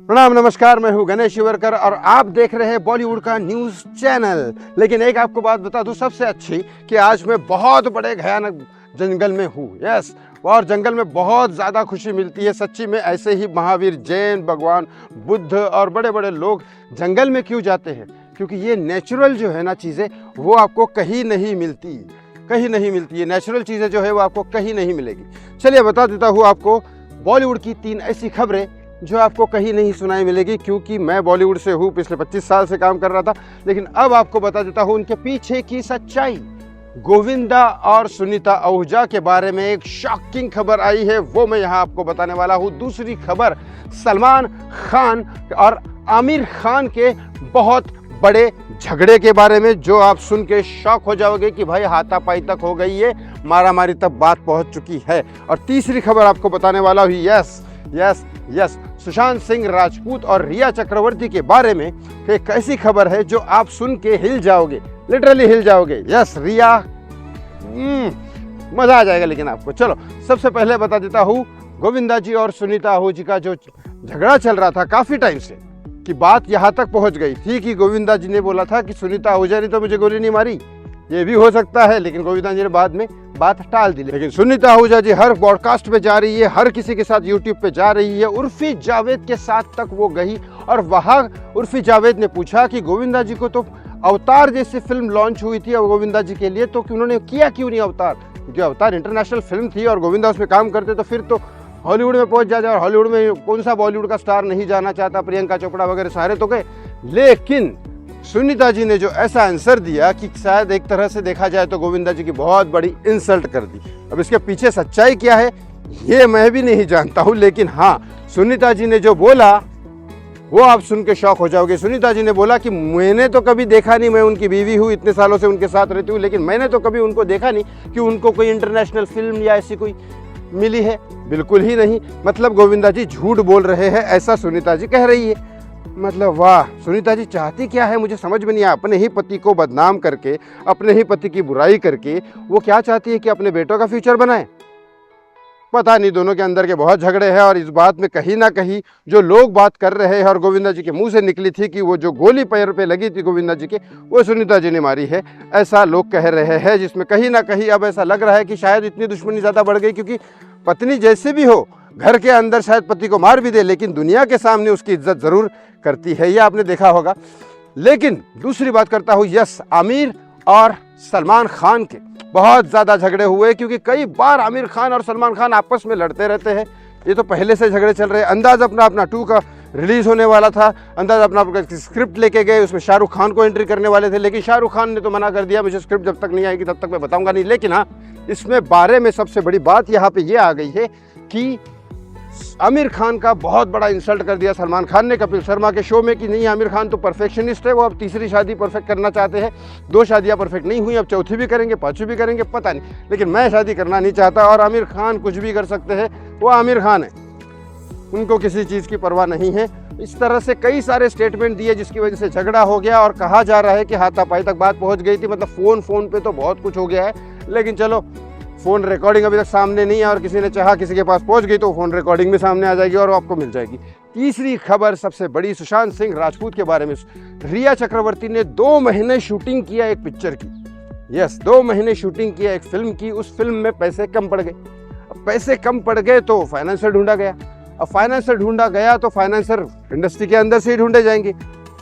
प्रणाम, नमस्कार। मैं हूं गणेश शिवरकर और आप देख रहे हैं बॉलीवुड का न्यूज चैनल। लेकिन एक आपको बात बता दूं सबसे अच्छी कि आज मैं बहुत बड़े भयानक जंगल में हूं। यस, और जंगल में बहुत ज़्यादा खुशी मिलती है सच्ची में। ऐसे ही महावीर जैन, भगवान बुद्ध और बड़े बड़े लोग जंगल में क्यों जाते हैं? क्योंकि ये नेचुरल जो है ना चीज़ें, वो आपको कहीं नहीं मिलती, कहीं नहीं मिलती है। नेचुरल चीज़ें जो है वो आपको कहीं नहीं मिलेगी। चलिए बता देता हूँ आपको बॉलीवुड की 3 ऐसी खबरें जो आपको कहीं नहीं सुनाई मिलेगी। क्योंकि मैं बॉलीवुड से हूँ, पिछले 25 साल से काम कर रहा था, लेकिन अब आपको बता देता हूँ उनके पीछे की सच्चाई। गोविंदा और सुनीता आहूजा के बारे में एक शॉकिंग खबर आई है, वो मैं यहाँ आपको बताने वाला हूँ। दूसरी खबर सलमान खान और आमिर खान के बहुत बड़े झगड़े के बारे में, जो आप सुन के शॉक हो जाओगे कि भाई हाथापाई तक हो गई है, मारामारी तक बात पहुंच चुकी है। और तीसरी खबर आपको बताने वाला हूँ, यस, सुशांत सिंह राजपूत और रिया चक्रवर्ती के बारे में एक ऐसी खबर है जो आप सुन के हिल जाओगे, लिटरली हिल जाओगे। यस, रिया, मजा आ जाएगा लेकिन आपको। चलो सबसे पहले बता देता हूँ गोविंदा जी और सुनीता आहूजा का जो झगड़ा चल रहा था काफी टाइम से, कि बात यहाँ तक पहुँच गई थी कि गोविंदा जी ने बोला था कि सुनीता आहूजा ने तो मुझे गोली नहीं मारी। ये भी हो सकता है, लेकिन गोविंदा जी ने बाद में बात टाल दी। लेकिन सुनीता आहूजा जी हर पॉडकास्ट पे जा रही है, हर किसी के साथ यूट्यूब पे जा रही है। उर्फी जावेद के साथ तक वो गई और वहाँ उर्फी जावेद ने पूछा कि गोविंदा जी को तो अवतार जैसी फिल्म लॉन्च हुई थी और गोविंदा जी के लिए, तो उन्होंने किया क्यों नहीं अवतार? क्योंकि अवतार इंटरनेशनल फिल्म थी और गोविंदा उसमें काम करते तो फिर तो हॉलीवुड में पहुंच जाते। और हॉलीवुड में कौन सा बॉलीवुड का स्टार नहीं जाना चाहता? प्रियंका चोपड़ा वगैरह सारे तो गए। लेकिन सुनीता जी ने जो ऐसा आंसर दिया कि शायद एक तरह से देखा जाए तो गोविंदा जी की बहुत बड़ी इंसल्ट कर दी। अब इसके पीछे सच्चाई क्या है ये मैं भी नहीं जानता हूँ, लेकिन हाँ, सुनीता जी ने जो बोला वो आप सुन के शॉक हो जाओगे। सुनीता जी ने बोला कि मैंने तो कभी देखा नहीं, मैं उनकी बीवी हूँ, इतने सालों से उनके साथ रहती हूँ, लेकिन मैंने तो कभी उनको देखा नहीं कि उनको कोई इंटरनेशनल फिल्म या ऐसी कोई मिली है। बिल्कुल ही नहीं। मतलब गोविंदा जी झूठ बोल रहे हैं, ऐसा सुनीता जी कह रही है। मतलब वाह, सुनीता जी चाहती क्या है मुझे समझ में नहीं आया। अपने ही पति को बदनाम करके, अपने ही पति की बुराई करके वो क्या चाहती है कि अपने बेटों का फ्यूचर बनाए? पता नहीं, दोनों के अंदर के बहुत झगड़े हैं। और इस बात में कहीं ना कहीं जो लोग बात कर रहे हैं और गोविंदा जी के मुंह से निकली थी कि वो जो गोली पैर पे लगी थी गोविंदा जी के, वो सुनीता जी ने मारी है, ऐसा लोग कह रहे हैं। जिसमें कहीं ना कहीं अब ऐसा लग रहा है कि शायद इतनी दुश्मनी ज़्यादा बढ़ गई, क्योंकि पत्नी जैसे भी हो घर के अंदर शायद पति को मार भी दे, लेकिन दुनिया के सामने उसकी इज्जत ज़रूर करती है, ये आपने देखा होगा। लेकिन दूसरी बात करता हूँ, यस, आमिर और सलमान खान के बहुत ज़्यादा झगड़े हुए, क्योंकि कई बार आमिर खान और सलमान खान आपस में लड़ते रहते हैं। ये तो पहले से झगड़े चल रहे हैं। अंदाज़ अपना 2 का रिलीज़ होने वाला था। अंदाज़ अपना स्क्रिप्ट लेके गए, उसमें शाहरुख खान को एंट्री करने वाले थे, लेकिन शाहरुख खान ने तो मना कर दिया, मुझे स्क्रिप्ट जब तक नहीं आएगी तब तक मैं बताऊंगा नहीं। लेकिन हाँ, इसमें बारे में सबसे बड़ी बात यहाँ पे ये आ गई है कि आमिर खान का बहुत बड़ा इंसल्ट कर दिया सलमान खान ने कपिल शर्मा के शो में कि नहीं, आमिर खान तो परफेक्शनिस्ट है, वो अब तीसरी शादी परफेक्ट करना चाहते हैं। 2 शादियां परफेक्ट नहीं हुई, अब चौथी भी करेंगे, 5वीं भी करेंगे, पता नहीं, लेकिन मैं शादी करना नहीं चाहता। और आमिर खान कुछ भी कर सकते हैं, वो आमिर खान है, उनको किसी चीज़ की परवाह नहीं है। इस तरह से कई सारे स्टेटमेंट दिए, जिसकी वजह से झगड़ा हो गया और कहा जा रहा है कि हाथापाई तक बात पहुँच गई थी। मतलब फ़ोन पे तो बहुत कुछ हो गया है, लेकिन चलो, फ़ोन रिकॉर्डिंग अभी तक सामने नहीं है और किसी ने चाहा किसी के पास पहुंच गई तो फ़ोन रिकॉर्डिंग में सामने आ जाएगी और आपको मिल जाएगी। तीसरी खबर सबसे बड़ी सुशांत सिंह राजपूत के बारे में। रिया चक्रवर्ती ने 2 महीने शूटिंग किया एक पिक्चर की। यस, 2 महीने शूटिंग किया एक फिल्म की। उस फिल्म में पैसे कम पड़ गए। अब पैसे कम पड़ गए तो फाइनेंसर ढूंढा गया। अब फाइनेंसर ढूंढा गया तो फाइनेंसर इंडस्ट्री के अंदर से ही ढूंढे जाएंगे।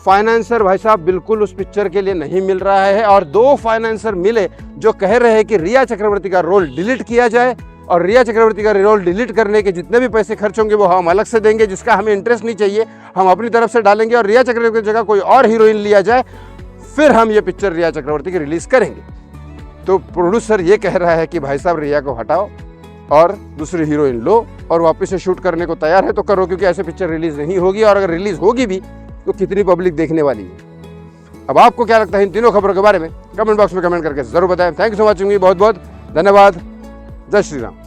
फाइनेंसर भाई साहब बिल्कुल उस पिक्चर के लिए नहीं मिल रहा है। और 2 फाइनेंसर मिले जो कह रहे हैं कि रिया चक्रवर्ती का रोल डिलीट किया जाए, और रिया चक्रवर्ती का रोल डिलीट करने के जितने भी पैसे खर्च होंगे वो हम अलग से देंगे, जिसका हमें इंटरेस्ट नहीं चाहिए, हम अपनी तरफ से डालेंगे, और रिया चक्रवर्ती की जगह कोई और हीरोइन लिया जाए, फिर हम ये पिक्चर रिया चक्रवर्ती की रिलीज़ करेंगे। तो प्रोड्यूसर ये कह रहा है कि भाई साहब रिया को हटाओ और दूसरी हीरोइन लो और वापस से शूट करने को तैयार है तो करो, क्योंकि ऐसे पिक्चर रिलीज़ नहीं होगी, और अगर रिलीज़ होगी भी तो कितनी पब्लिक देखने वाली है। अब आपको क्या लगता है इन तीनों खबरों के बारे में? कमेंट बॉक्स में कमेंट करके जरूर बताएं। थैंक यू सो मच, बहुत बहुत धन्यवाद। जय श्री राम।